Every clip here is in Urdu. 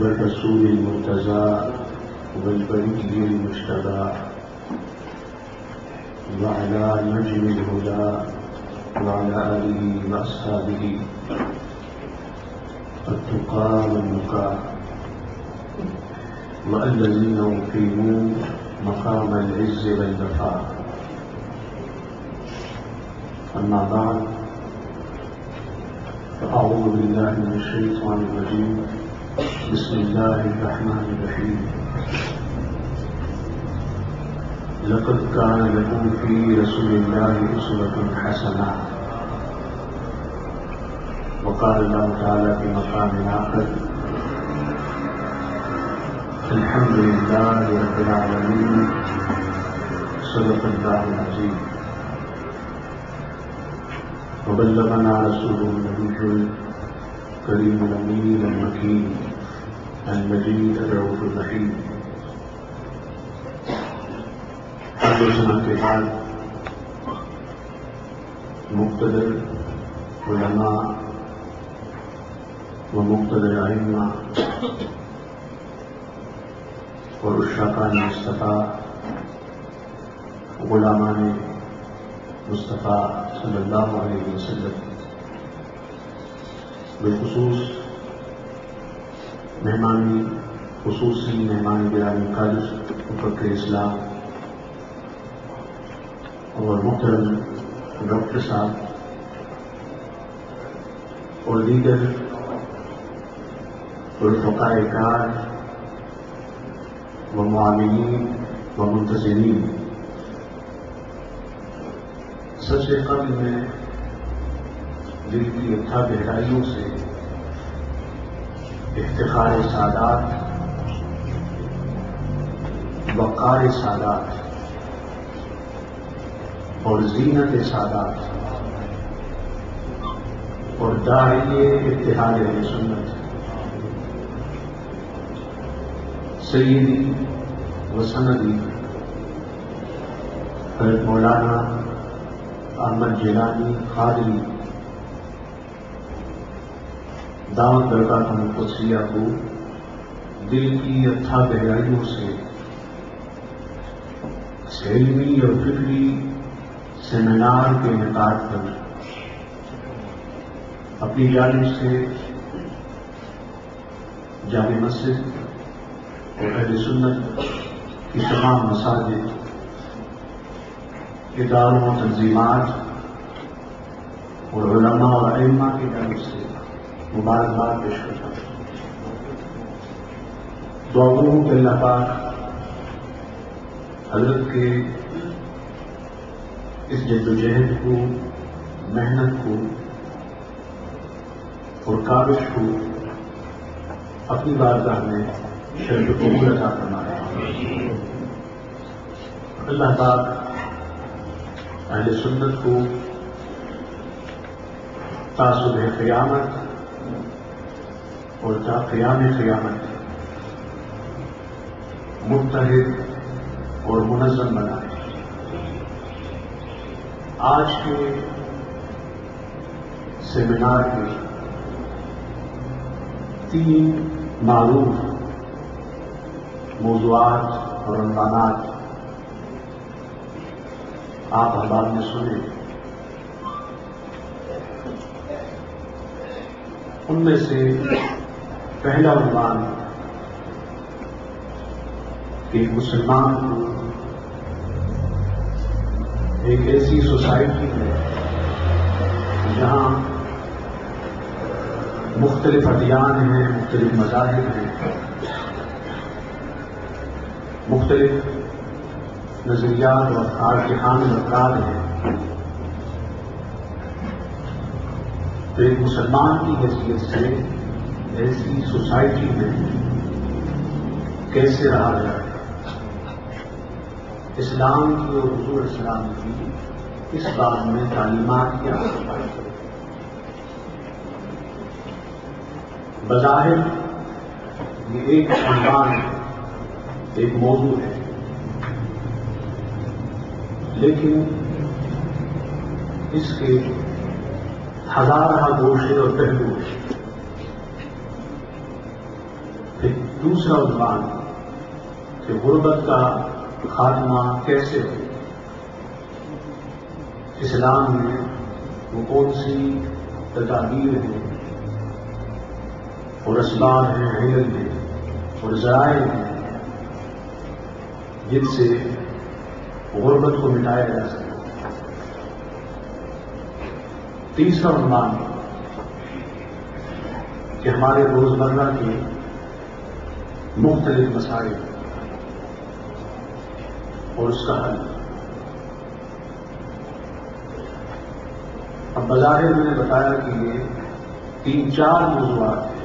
والرسول المرتضى والبري المجتبى وعلى نجم الهدى وعلى آله وأصحابه التقى والنقى والذين أقيموا مقام العز والوفاء. أما بعد، فأعوذ بالله من الشيطان الرجيم. بسم الله الرحمن الرحيم. لقد كان لكم في رسول الله أسوة حسنة. وقال الله تعالى في مقام آخر: الحمد لله رب العالمين. صدق الله العظيم. وبلغنا رسوله النبي الكريم الأمين المكين المجيد الرؤوف الرحيم. حمد و ثنا کے بعد مقتدر علماء و مقتدر ائمہ اور عشاقان مصطفیٰ غلامان مصطفیٰ صلی اللہ علیہ وسلم، بالخصوص خصوصی مہمان گرامی کالج مفکر اسلام اور محترم ڈاکٹر صاحب اور دیگر رفقاء کار و معاملین و منتظرین، سب سے قبل میں دل کی اتھا گہرائیوں سے افتخار سادات، وقار سادات اور زینت سادات اور داعی اتحاد اہل سنت سیدی و سندی حضرت مولانا احمد جیلانی قادری دعوت برکاتہ قدسیہ کو دل کی اتھا گہرائیوں سے علمی اور فکری سیمینار کے انعقاد پر اپنی جانب سے جامع مسجد اور اہل سنت کی تمام مساجد، اداروں و تنظیمات اور علماء اور ائمہ کی جانب سے مبارکباد پیش کرتا ہوں۔ دعا ہوں کہ اللہ پاک حضرت کے اس جد و جہد کو، محنت کو اور کاوش کو اپنی بارگاہ میں شرف قبول عطا فرمائے۔ اللہ پاک اہل سنت کو تا صبح قیامت اور تا قیام قیامت متحد اور منظم بنائے۔ آج کے سیمینار میں 3 معروف موضوعات اور عنوانات آپ احباب نے سنے۔ ان میں سے پہلا عنوان کہ مسلمان کو ایک ایسی سوسائٹی ہے جہاں مختلف ادیان ہیں، مختلف مذاہب ہیں، مختلف نظریات اور افکار کے حامل افراد ہیں، تو ایک مسلمان کی حیثیت سے ایسی سوسائٹی میں کیسے رہا جائے، اسلام کی اور حضور اسلام کی اس بات میں تعلیمات کیا ہیں۔ بظاہر یہ ایک عنوان ہے، ایک موضوع ہے، لیکن اس کے ہزارہ گوشے اور پہلو ہیں۔ کہ دوسرا عنوان کہ غربت کا خاتمہ کیسے ہو، اسلام میں وہ کون سی تدابیر ہیں اور اسباب ہیں، علم ہیں اور ذرائع ہیں جن سے غربت کو مٹایا جا سکے۔ تیسرا عنوان کہ ہمارے روزمرہ کے مختلف مسائل اور اس کا حل۔ اب بظاہر میں نے بتایا کہ یہ 3-4 موضوعات ہیں،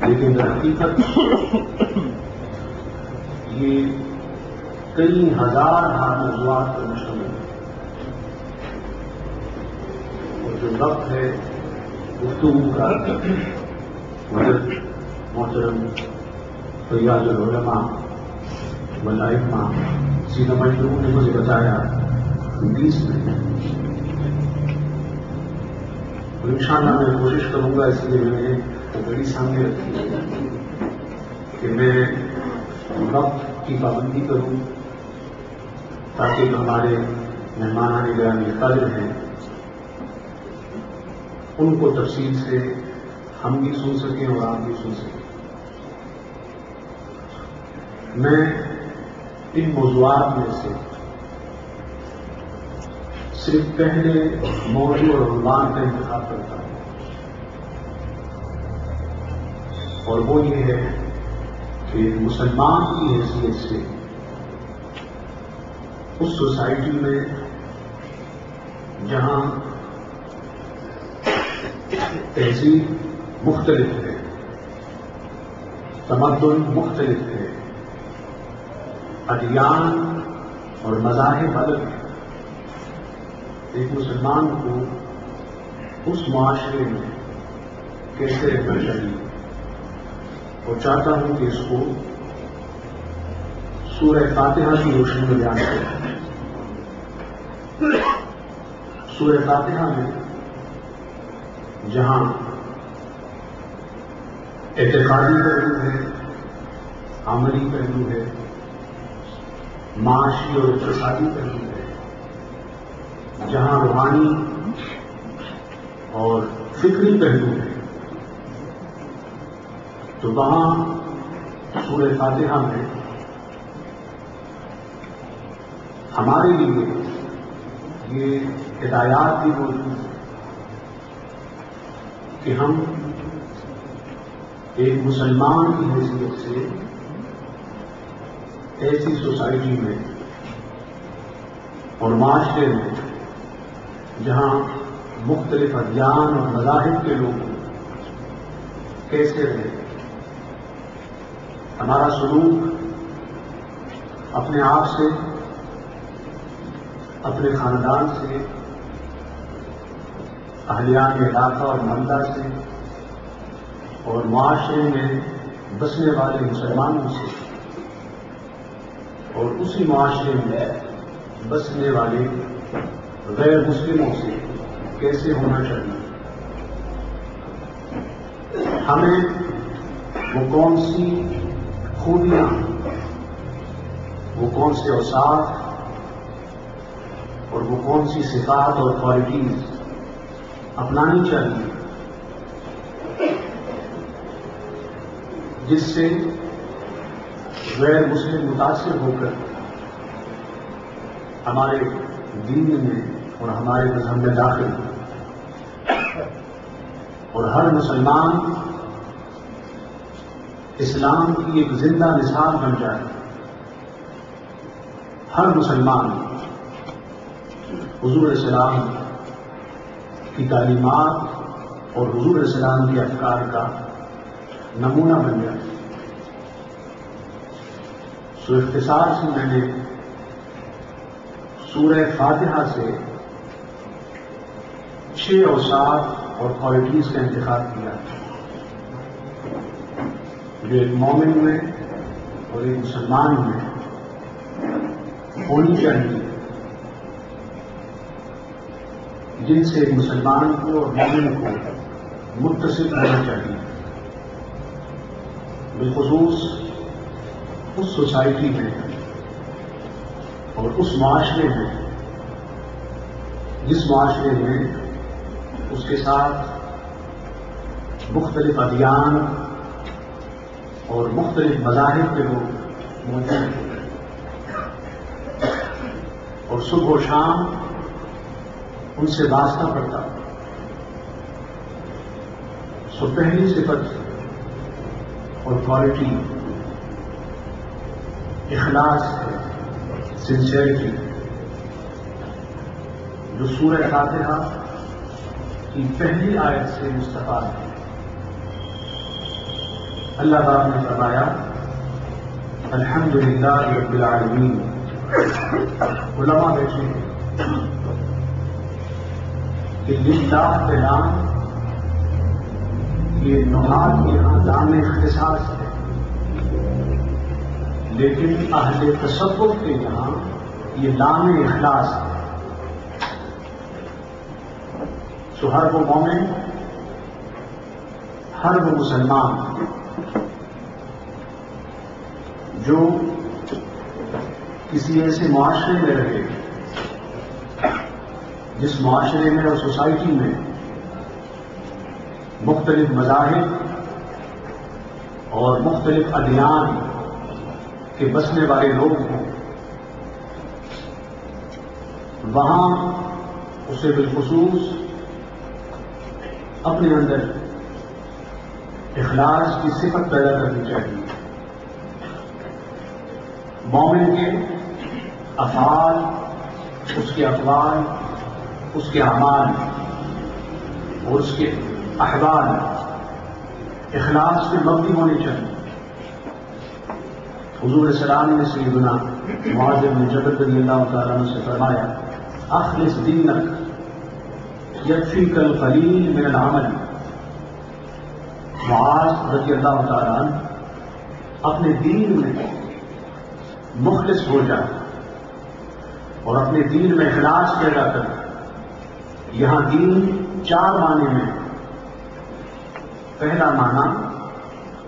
لیکن در حقیقت یہ کئی ہزار موضوعات پر مشتمل ہے، اور جو وقت ہے گفتگو کا محترم فیاض العلماء والائمہ سیدھا مجموع نے مجھے بتایا 20 منٹ، اور انشاءاللہ میں کوشش کروں گا، اس لیے میں نے بڑی سامنے رکھی کہ میں وقت کی پابندی کروں تاکہ ہمارے مہمان گرامی قدر ہیں ان کو تفصیل سے ہم بھی سن سکیں اور آپ بھی سن سکیں۔ میں ان موضوعات میں سے صرف پہلے موضوع اور عنوان کا انتخاب کرتا ہوں، اور وہ یہ ہے کہ مسلمان کی حیثیت سے اس سوسائٹی میں جہاں تہذیب مختلف ہے، تمدن مختلف ہے، ادیان اور مذاہب الگ ہیں، ایک مسلمان کو اس معاشرے میں کیسے رہنا چاہیے، اور چاہتا ہوں کہ اس کو سورہ فاتحہ کی روشنی میں بیان کریں۔ سورہ فاتحہ میں جہاں اعتقادی پہلو ہے، عملی پہلو ہے، معاشی اور اقتصادی پہلو ہے، جہاں روحانی اور فکری پہلو ہے، تو وہاں سورہ فاتحہ میں ہمارے لیے یہ ہدایات بھی موجود ہیں کہ ہم ایک مسلمان کی حیثیت سے ایسی سوسائٹی میں اور معاشرے میں جہاں مختلف ادیان اور مذاہب کے لوگ کیسے رہیں، ہمارا سلوک اپنے آپ سے، اپنے خاندان سے، اہلیان علاقہ اور محلہ سے، اور معاشرے میں بسنے والے مسلمانوں سے، اور اسی معاشرے میں بسنے والے غیر مسلموں سے کیسے ہونا چاہیے، ہمیں وہ کون سی خوبیاں، وہ کون سے اوصاف اور وہ کون سی صفات اور کوالٹیز اپنانی چاہیے جس سے غیر مسلم متاثر ہو کر ہمارے دین میں اور ہمارے مذہب میں داخل ہو، اور ہر مسلمان اسلام کی ایک زندہ مثال بن جائے، ہر مسلمان حضور السلام کی تعلیمات اور حضور السلام کے افکار کا نمونہ بن جائے۔ سو اختصار سے میں نے سورہ فاتحہ سے 6 اوصاف اور کوالٹیز کا انتخاب کیا جو ایک مومن میں اور ایک مسلمان میں ہونی چاہیے، جن سے ایک مسلمان کو اور مومن کو متصل ہونا چاہیے۔ بالخصوص اس سوسائٹی میں اور اس معاشرے میں جس معاشرے میں اس کے ساتھ مختلف ادیان اور مختلف مذاہب کے لوگ موجود ہیں اور صبح و شام ان سے واسطہ پڑتا. سو پہلی صفت اور کوالٹی اخلاص ہے، سنسیئرٹی، جو سورہ فاتحہ کی پہلی آیت سے مستفاد ہے. اللہ تعالیٰ نے فرمایا الحمدللہ رب العالمین. علماء بیٹھے ہیں کہ للہ کلام یہ نحات کے یہاں لام اختصاص ہے، لیکن اہل تصوف کے یہاں یہ لام اخلاص ہے. سو ہر وہ مومن، ہر وہ مسلمان جو کسی ایسے معاشرے میں رہے جس معاشرے میں اور سوسائٹی میں مختلف مذاہب اور مختلف ادیان کے بسنے والے لوگ ہوں، وہاں اسے بالخصوص اپنے اندر اخلاص کی صفت پیدا کرنی چاہیے. مومن کے افعال، اس کے اقوال، اس کے اعمال اور اس کے احوال اخلاص پہ مبنی ہونے چاہیے. حضور علیہ السلام نے سیدنا معاذ بن جبل رضی اللہ تعالیٰ عنہ سے فرمایا اخلص دینک یکفیک القلیل من العمل. معاذ رضی اللہ تعالیٰ عنہ اپنے دین میں مخلص ہو جائے اور اپنے دین میں اخلاص پیدا کرے. یہاں دین چار معنی میں. پہلا معنی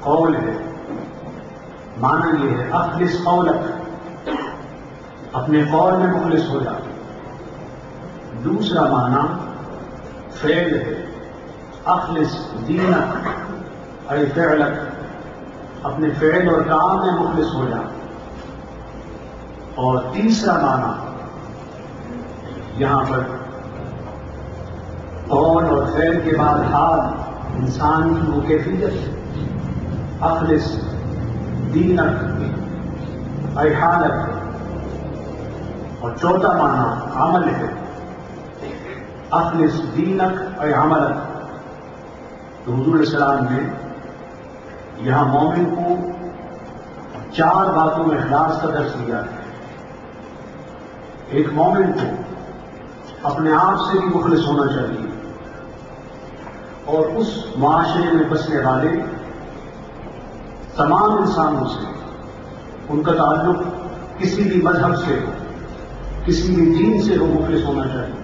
قول ہے، معنی یہ ہے اخلص قولک، اپنے قول میں مخلص ہو جائے. دوسرا معنی فعل ہے، اخلص دینک اے فعلک، اپنے فعل اور کام میں مخلص ہو جائے. اور تیسرا معنی یہاں پر قول اور فعل کے بعد حال انسان کی وہ کیفیت ہے، اخلص دینک اے حالک. اور چوتھا معنی عمل ہے، اخلص دینک اے عملک. تو حضور علیہ السلام نے یہاں مومن کو چار باتوں میں اخلاص کا درس دیا ہے. ایک مومن کو اپنے آپ سے بھی مخلص ہونا چاہیے اور اس معاشرے میں بسنے والے تمام انسانوں سے ان کا تعلق کسی بھی مذہب سے ہو، کسی بھی دین سے ہو، مخلص ہونا چاہیے.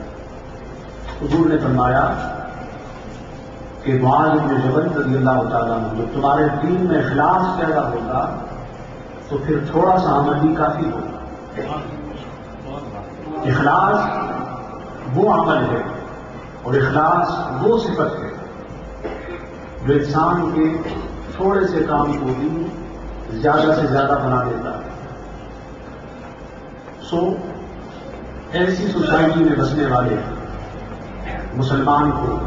حضور نے فرمایا کہ معاذ بن جبل رضی اللہ تعالیٰ عنہ جب تمہارے دین میں اخلاص پیدا ہوگا تو پھر تھوڑا سا عمل بھی کافی ہوگا. اخلاص وہ عمل ہے اور اخلاص وہ صفت ہے جو انسان کے تھوڑے سے کام کو بھی زیادہ سے زیادہ بنا دیتا ہے. سو ایسی سوسائٹی میں بسنے والے مسلمان کو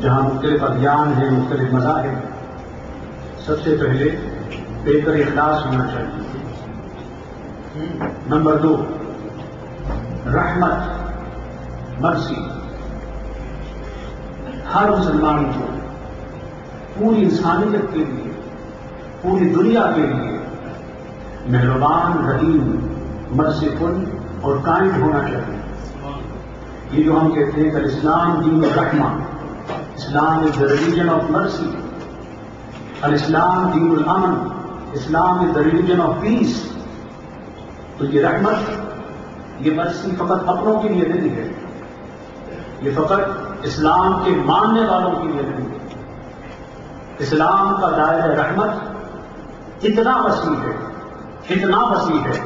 جہاں مختلف ادیان ہیں، مختلف مذاہب، سب سے پہلے بے کر اخلاص ہونا چاہیے. نمبر 2 رحمت، مرسی. ہر مسلمان کو پوری انسانیت کے لیے، پوری دنیا کے لیے مہربان، رحیم، مرسیفل اور کائنڈ ہونا چاہیے. یہ جو ہم کہتے ہیں کہ اسلام دین الرحمہ، اسلام از دا ریلیجن آف مرسی، الاسلام دین الامن، اسلام از دا ریلیجن آف پیس. تو یہ رحمت، یہ مرسی فقط اپنوں کے لیے نہیں ہے، یہ فقط اسلام کے ماننے والوں کے لیے نہیں ہے. اسلام کا دائرہ رحمت اتنا وسیع ہے، اتنا وسیع ہے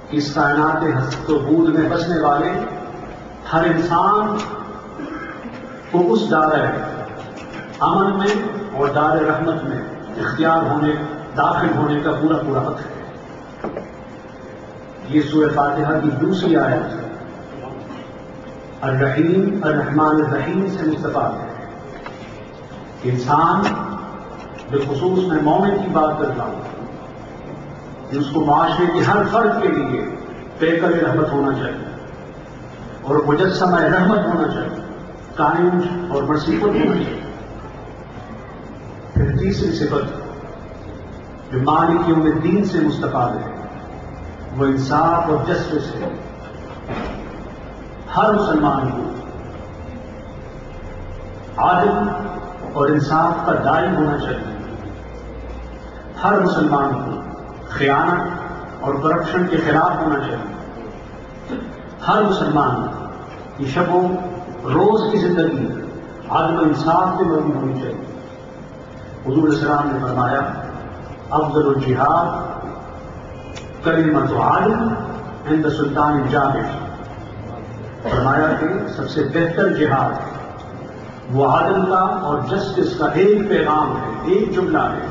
کہ اس کائنات ہست و بود میں بسنے والے ہر انسان کو اس دائرہ امن میں اور دار رحمت میں اختیار ہونے، داخل ہونے کا پورا پورا حق ہے۔ یہ سورہ فاتحہ کی دوسری آیت ہے، الرحیم الرحمن الرحیم سے مستفاد ہے کہ انسان بالخصوص میں مومن کی بات کر رہا ہوں کہ اس کو معاشرے کے ہر فرد کے لیے پیکر رحمت ہونا چاہیے اور مجسمہ رحمت ہونا چاہیے، قائم اور مرسیفت ہونا چاہیے۔ پھر تیسری صفت جو مالک یوم الدین سے مستفاد ہے وہ انصاف اور جسٹس ہے۔ ہر مسلمان کو عادل اور انصاف کا دائم ہونا چاہیے۔ ہر مسلمان کو خیانت اور کرپشن کے خلاف ہونا چاہیے۔ ہر مسلمان کی شب و روز کی زندگی عدل و انصاف سے مبنی ہونی چاہیے۔ حضور علیہ السلام نے فرمایا افضل الجہاد کلمۃ عدل عند سلطان جابر، فرمایا کہ سب سے بہتر جہاد وہ عدل کا اور جسٹس کا ایک پیغام ہے، ایک جملہ ہے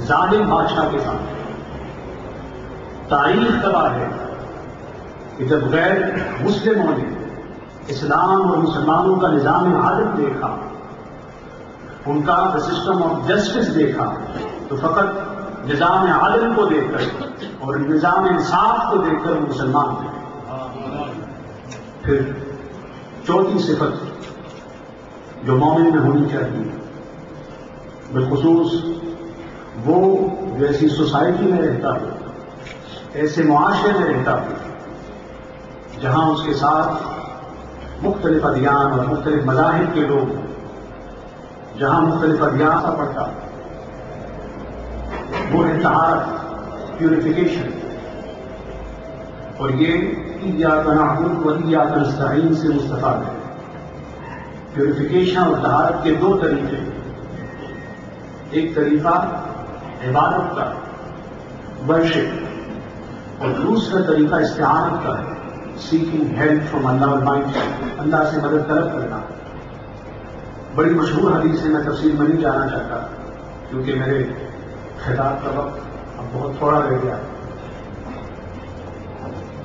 ظالم بادشاہ کے سامنے۔ تاریخ گواہ ہے کہ جب غیر مسلموں نے اسلام اور مسلمانوں کا نظام عدل دیکھا، ان کا سسٹم آف جسٹس دیکھا، تو فقط نظام عدل کو دیکھ کر اور نظام انصاف کو دیکھ کر وہ مسلمان تھے۔ پھر چوتھی صفت جو مومن میں ہونی چاہیے، بالخصوص وہ جو ایسی سوسائٹی میں رہتا ہو، ایسے معاشرے میں رہتا ہو جہاں اس کے ساتھ مختلف ادیان اور مختلف مذاہب کے لوگ، جہاں مختلف ادیان کا پڑتا وہ ہے طہارت، پیوریفیکیشن۔ اور یہ ایاک نعبد و ایاک نستعین سے مستفاد ہے۔ پیوریفیکیشن اور طہارت کے دو طریقے، ایک طریقہ عبادت کا، ورشپ، اور دوسرا طریقہ استعانت کا ہے، seeking help from Allah almighty, Allah سے مدد طلب کرنا۔ بڑی مشہور حدیث ہے، میں تفصیل میں نہیں جانا چاہتا کیونکہ میرے خطاب کا وقت اب بہت تھوڑا رہ گیا۔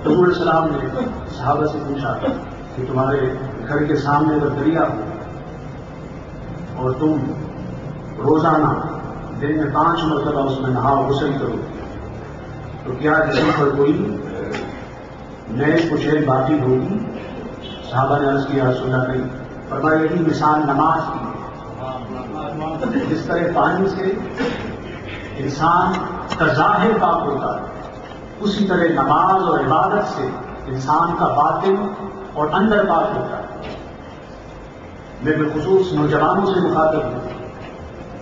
حضور علیہ السلام نے صحابہ سے پوچھا کہ تمہارے گھر کے سامنے اگر دریا ہو اور تم روزانہ دن میں 5 مرتبہ اس میں نہاؤ غسل کرو تو کیا جسم پر کوئی نئے کچھ باقی ہوگی؟ صحابہ نے عرض کیا رسول اللہ نہیں۔ فرمایا یہی مثال نماز کی ہے، جس طرح پانی سے انسان کا ظاہر پاک ہوتا ہے، اسی طرح نماز اور عبادت سے انسان کا باطن اور اندر پاک ہوتا ہے۔ میں بالخصوص نوجوانوں سے مخاطب ہوں۔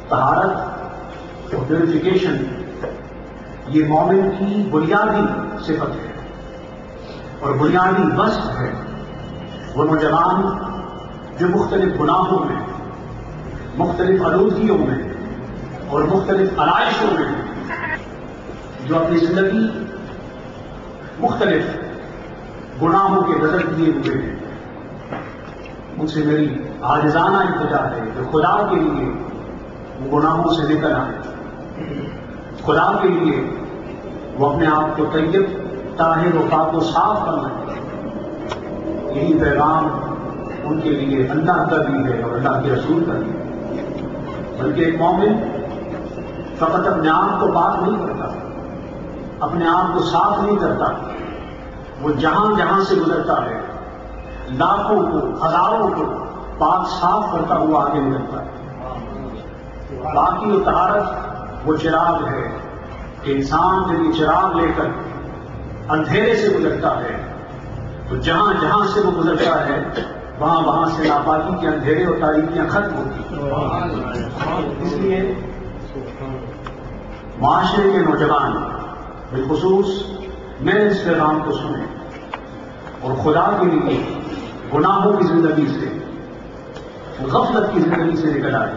طہارت اور پیوریفیکیشن یہ مومن کی بنیادی صفت ہے اور بنیادی وصف ہے۔ وہ نوجوان جو مختلف گناہوں میں، مختلف آلودگیوں میں اور مختلف علائشوں میں جو اپنی زندگی مختلف گناہوں کے بدل کیے ہوئے ہیں، ان سے میری عاجزانہ التجا ہے کہ خدا کے لیے وہ گناہوں سے نکل آئے، خدا کے لیے وہ اپنے آپ کو طیب، طاہر و پاک و صاف بنائے۔ یہی پیغام ان کے لیے اللہ کا بھی ہے اور اللہ کے رسول کا بھی ہے۔ بلکہ ایک مومن فقط اپنے آپ کو پاک نہیں کرتا، اپنے آپ کو صاف نہیں کرتا، وہ جہاں جہاں سے گزرتا ہے لاکھوں کو، ہزاروں کو پاک صاف کرتا ہوا آگے نکلتا ہے۔ باقی و طہارت وہ چراغ ہے کہ انسان جب یہ چراغ لے کر اندھیرے سے گزرتا ہے تو جہاں جہاں سے وہ گزرتا ہے وہاں وہاں سے ناپاکی کے اندھیرے اور تاریکیاں ختم ہوتی۔ اس لیے معاشرے کے نوجوان بالخصوص میرے اس پیغام کو سنیں اور خدا کے لیے گناہوں کی زندگی سے، غفلت کی زندگی سے نکل آئے۔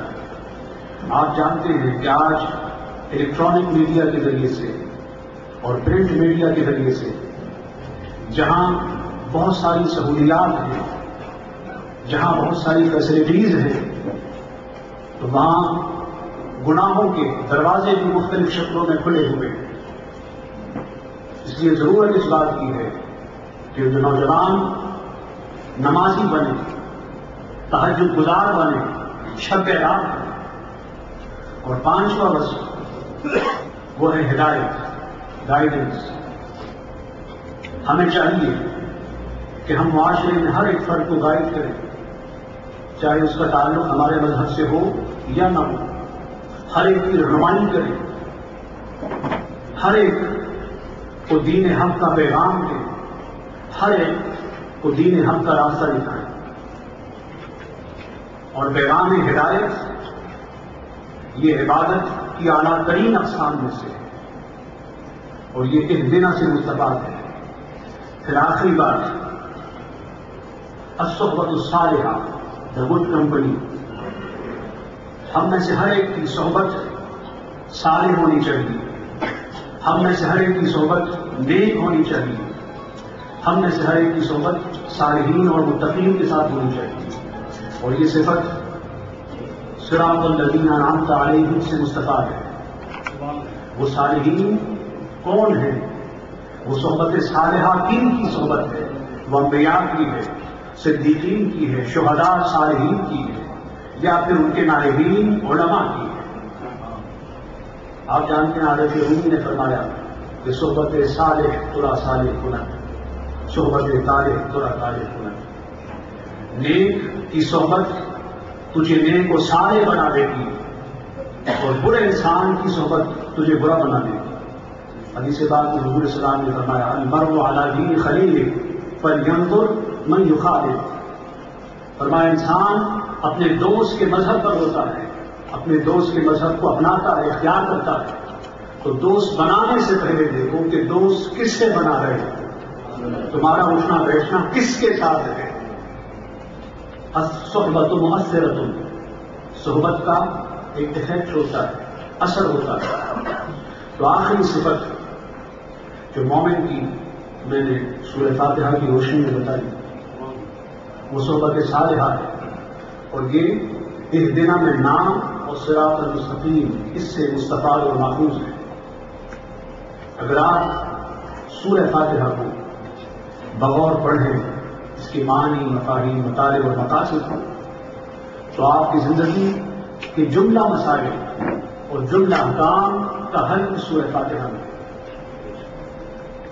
آپ جانتے ہیں کہ آج الیکٹرانک میڈیا کے ذریعے سے اور پرنٹ میڈیا کے ذریعے سے جہاں بہت ساری سہولیات ہیں، جہاں بہت ساری فیسلٹیز ہیں، تو وہاں گناہوں کے دروازے بھی مختلف شکلوں میں کھلے ہوئے ہیں۔ اس لیے ضرورت اس بات کی ہے کہ جو نوجوان نمازی بنے، تہجد گزار بنے، شب رات بنے، اور پانچواں وصف وہ ہے ہدایت، گائیڈنس۔ ہمیں چاہیے کہ ہم معاشرے میں ہر ایک فرد کو گائیڈ کریں، چاہے اس کا تعلق ہمارے مذہب سے ہو یا نہ ہو، ہر ایک کی رہنمائی کریں، ہر ایک کو دین حق کا پیغام دیں، ہر ایک کو دین حق کا راستہ دکھائیں۔ اور پیغام ہدایت یہ عبادت کی اعلیٰ ترین اقسام میں سے ہے، اور یہ اہدنا سے مستفاد ہے۔ پھر آخری بات، الصحبۃ الصالحہ، دا گڈ کمپنی۔ ہم میں سے ہر ایک کی صحبت صالح ہونی چاہیے، ہم میں سے ہر ایک کی صحبت نیک ہونی چاہیے، ہم میں سے ہر ایک کی صحبت صالحین اور متقین کے ساتھ ہونی چاہیے، اور یہ صفت صراط الذین انعمت علیہم سے مستفاد ہے۔ وہ صالحین کون ہیں؟ وہ صحبت صالحہ کن کی صحبت ہے؟ وہ انبیاء کی ہے، صدیقین کی ہے، شہداء صالحین کی ہے، یا پھر ان کے نائبین علماء کی ہے؟ آپ جانتے ہیں حضرت رومی نے فرمایا کہ صحبت صالح ترا صالح کنت، صحبت طالح ترا طالح کنت۔ نیک کی صحبت تجھے نیک و صالح بنا دے گی، اور برے انسان کی صحبت تجھے برا بنا دے گی۔ حدیث بات میں حضور صلی اللہ علیہ وسلم نے فرمایا المرء علی دین خلیلہ فلینظر من یخالف۔ فرمایا انسان اپنے دوست کے مذہب پر ہوتا ہے، اپنے دوست کے مذہب کو اپناتا ہے، اختیار کرتا ہے، تو دوست بنانے سے پہلے دیکھو کہ دوست کس سے بنا رہے، تمہارا اٹھنا بیٹھنا کس کے ساتھ ہے۔ الصحبۃ مؤثرۃ، صحبت کا ایک ایفیکٹ ہوتا ہے، اثر ہوتا ہے۔ تو آخری صفت جو مومن کی میں نے سورہ فاتحہ کی روشنی میں بتائی وہ صحبت صالحہ ہے، اور یہ اہدنا میں نام اور صراط المستقیم اس سے مستفاد اور ماخوذ ہے۔ اگر آپ سورہ فاتحہ کو بغور پڑھیں، اس کے معنی، مفاہیم، مطالب اور مقاصد ہوں، تو آپ کی زندگی کے جملہ مسائل اور جملہ احکام کا حل سورہ فاتحہ میں۔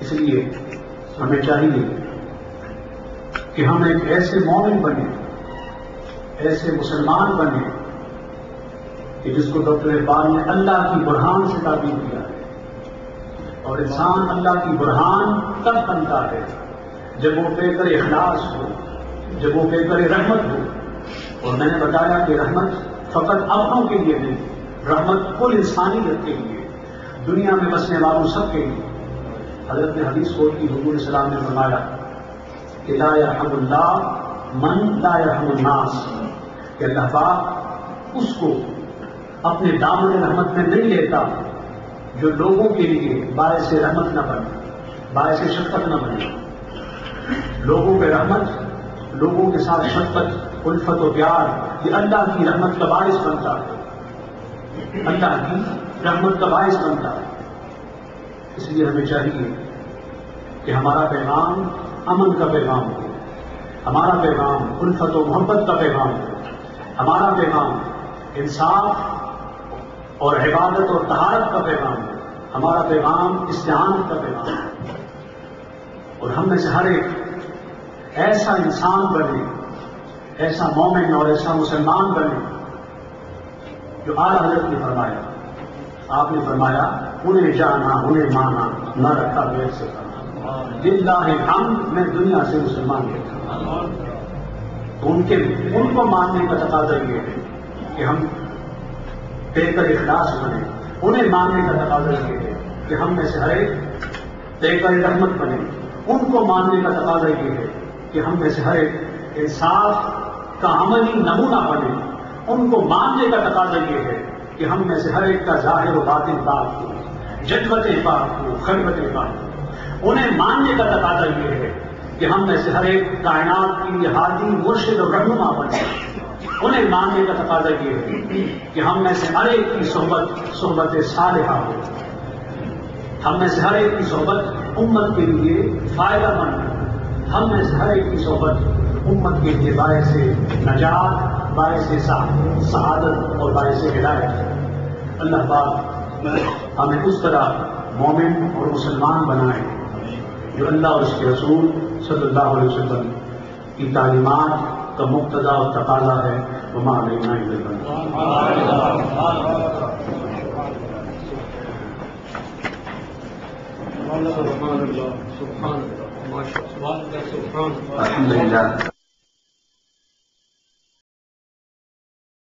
اس لیے ہمیں چاہیے کہ ہم ایک ایسے مومن بنے، ایسے مسلمان بنے کہ جس کو ڈاکٹر اقبال نے اللہ کی برہان سے تعبیر کیا ہے۔ اور انسان اللہ کی برہان تب بنتا ہے جب وہ بے کر اخلاص ہو، جب وہ بے کر رحمت ہو۔ اور میں نے بتایا کہ رحمت فقط اپنوں کے لیے نہیں، رحمت کل انسانیت کے لیے، دنیا میں بسنے والوں سب کے لیے۔ حضرت نے حدیث قول کی، حضور صلی اللہ علیہ وسلم نے فرمایا کہ لا یرحم اللہ من لا یرحم الناس، کہ اللہ پاک اس کو اپنے دامن رحمت میں نہیں لیتا جو لوگوں کے لیے باعث رحمت نہ بنے، باعث شفقت نہ بنے۔ لوگوں پہ رحمت، لوگوں کے ساتھ شفقت، الفت و پیار، یہ اللہ کی رحمت کا باعث بنتا ہے، اللہ کی رحمت کا باعث بنتا ہے۔ اس لیے ہمیں چاہیے کہ ہمارا پیغام امن کا پیغام ہو، ہمارا پیغام الفت و محبت کا پیغام ہو، ہمارا پیغام انصاف اور عبادت اور طہارت کا پیغام ہو، ہمارا پیغام استعانت کا پیغام ہے۔ اور ہم میں سے ہر ایک ایسا انسان بنے، ایسا مومن اور ایسا مسلمان بنے جو اعلیٰ حضرت نے فرمایا، آپ نے فرمایا انہیں جانا انہیں مانا نہ رکھا غیر سے کرنا، للہ الحمد میں دنیا سے مسلمان تھا۔ تو ان کو ماننے کا تقاضا یہ ہے کہ ہم بے کر اخلاص بنے، انہیں ماننے کا تقاضا یہ ہے کہ ہم میں سے ہر ایک بے کر رحمت بنے، ان کو ماننے کا تقاضا یہ ہے کہ ہم میں سے ہر ایک انصاف کا عملی نمونہ بنے، ان کو ماننے کا تقاضا یہ ہے کہ ہم میں سے ہر ایک کا ظاہر و باطن پاک ہو، جذبتیں پاک ہو، خلوتیں پاک ہو۔ انہیں ماننے کا تقاضا یہ ہے کہ ہم میں سے ہر ایک کائنات کی ہادی مرشد اور رہنما بنے۔ انہیں ماننے کا تقاضا یہ ہے کہ ہم میں سے ہر ایک کی صحبت صالحہ ہو، ہم میں سے ہر ایک کی صحبت امت کے لیے فائدہ مند ہو، ہم میں سے ہر ایک کی صحبت امت کے لیے باعث نجات، باعث سعادت اور باعث ہدایت ہے۔ اللہ پاک ہمیں اس طرح مومن اور مسلمان بنائے جو اللہ اور اس کے رسول صلی اللہ علیہ وسلم کی تعلیمات کا مقتضا اور تقاضا ہے۔ وما علینا الا البلاغ۔ الحمد للہ۔